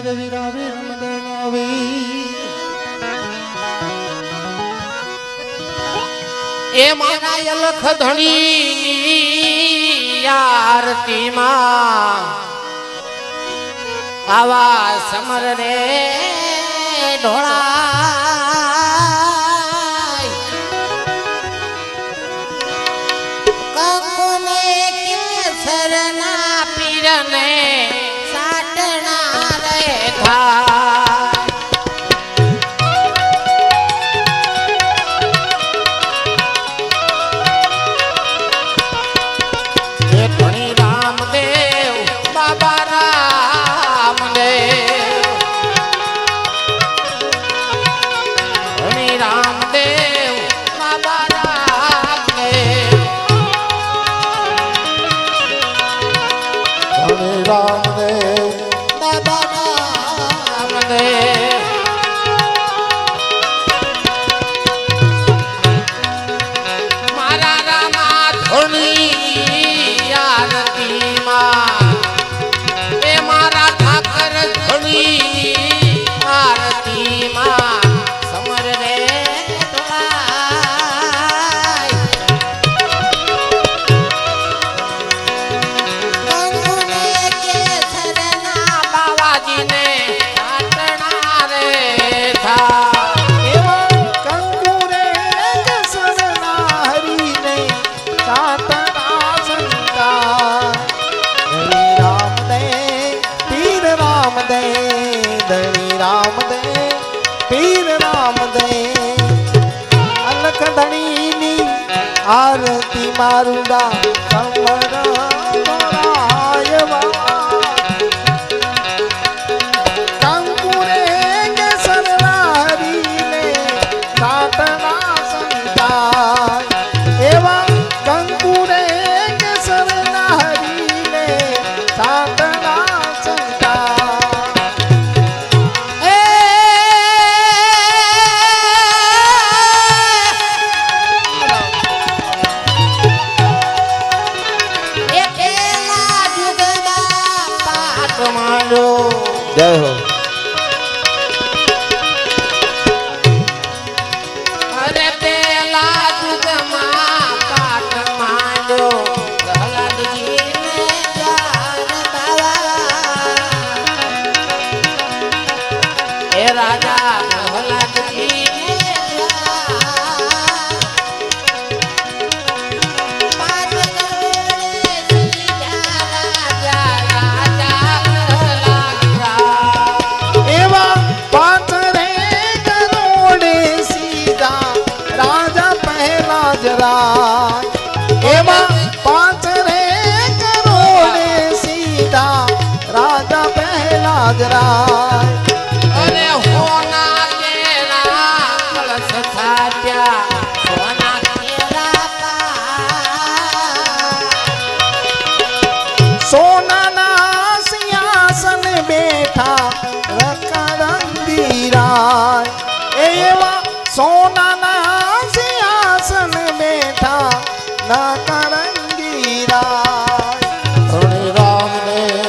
રવિરાવે રમદનાવે એ મારા અલખ ધણી આરતીમાં આવા સમર રે ઢોળાય કંકુને કેસરના પીરને સાટણા રે થા आरती मारुड़ा समर कंकुरे के सरनारी ने सातना संताय एवं कंकुरे के सरनारी ने सातना संताय जय हो अरे पेला दूध मां पाट मांडो प्रहलाद जी ने जान बाबा ए राजा प्रहलाद जी ने एवं 5 रे करोड़े सीधा राजा पहला जराय अरे होना तेरा कलश थाप्या होना तेरा सोना ना सिंहासन बैठा रंगीराय एवं सोना ना सिंहासन बैठा ना करंगीरा धनी रामदेव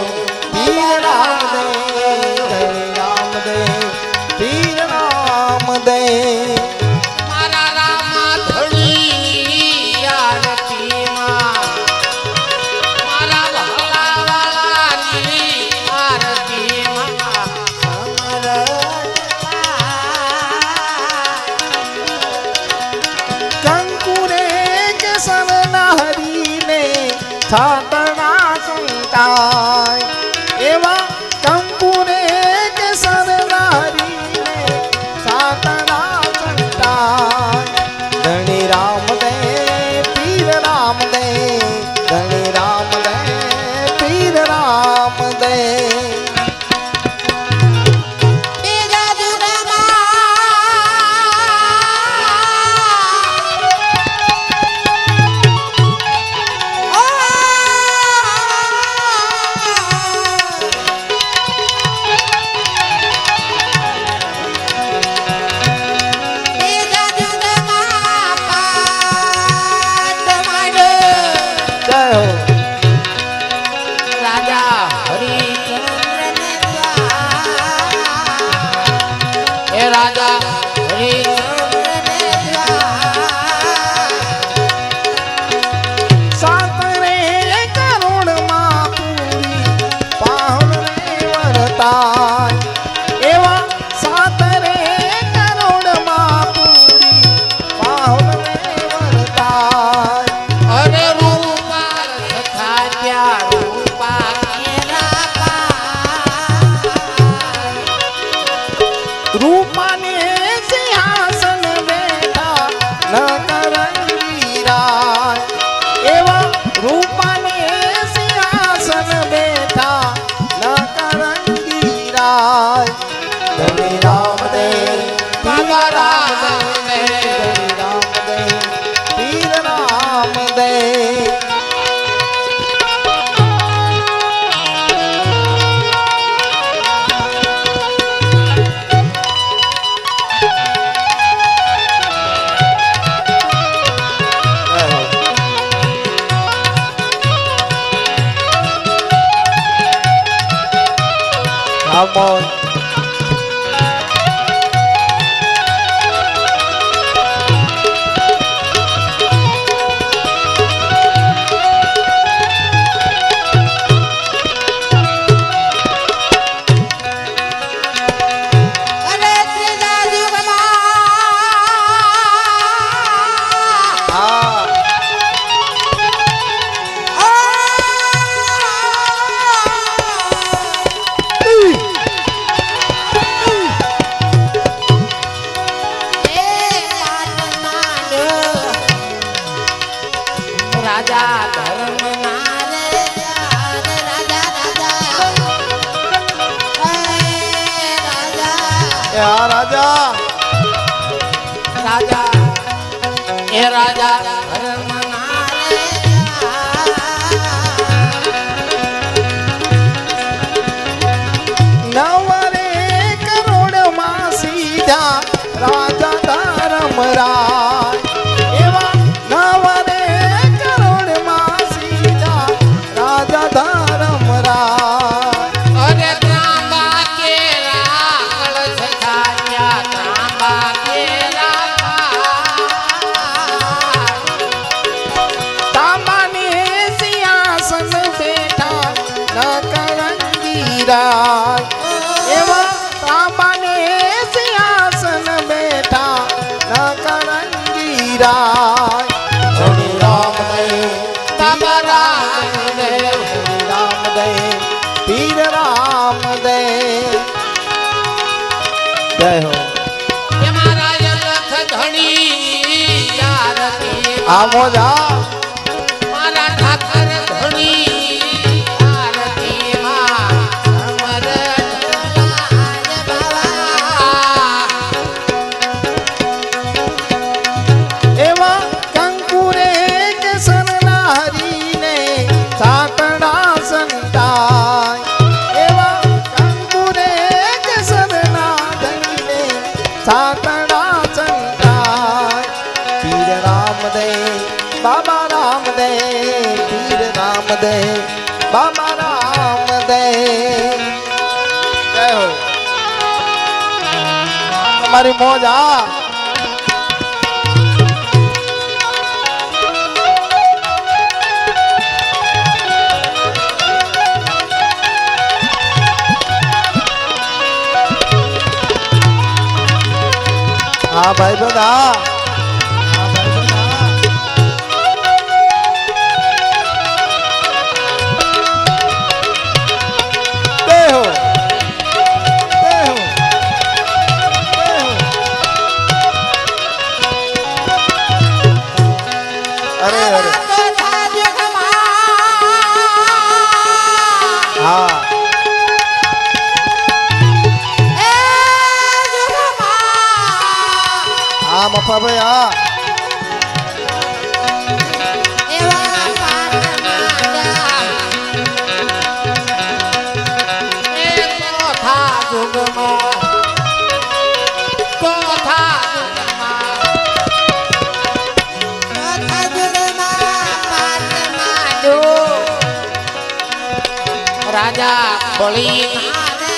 पीर रामदेव धनी रामदेव पीर रामदेव मारा रामा धनी आरती मां मारा भला वाला नी आरती मां समर कंकुरे के सरनाहरी ने सातना संताय एवं कंकुरे के सरनाहरी ने सातना संताय धनी रामदेव पीर रामदेव धनी रामदेव पीर रामदेव Oh અમોલ અરે ત્રીજા યુગમાં હા રાજા ધર્મ ના રે રાજા રાજા એ હા રાજા રાજા એ રાજા ધર્મ ના રે નવરે કરોડ માં સીધા રાજા ધર્મરાય એવા નવરે કરોડ માં સીધા રાજા ધર્મરાય અરે ત્રાંબા કેરા કળશ છાયા ત્રાંબા કેરા તાંબાને સિંહાસન બેઠા ન કરંગીરાય એવા તાંબાને સિંહાસન બેઠા ન કરંગીરાય હરિ રામ દે તાંબા રામદેવ હરિ રામ દે પીર રામ દે જય હો એ મારા લખ ધણી આરતી આ મોજા મારા ઠાકર ધણી આરતી માં સમર લાલ બાવા એવા કંકુરે કેસરના હરીને સાતડા સંતાય એવા કંકુરે કેસરના ધણીને સાતડા સંતાય પીર રામદે બાબા રામદે પીર રામદે બાબા રામદે જય હો તમારી મોજ આ હા ભાઈ બધા હા ભાઈ બધા દેહો દેહો દેહો અરે અરે હા હા મફાભાઈ હા રાજા બળી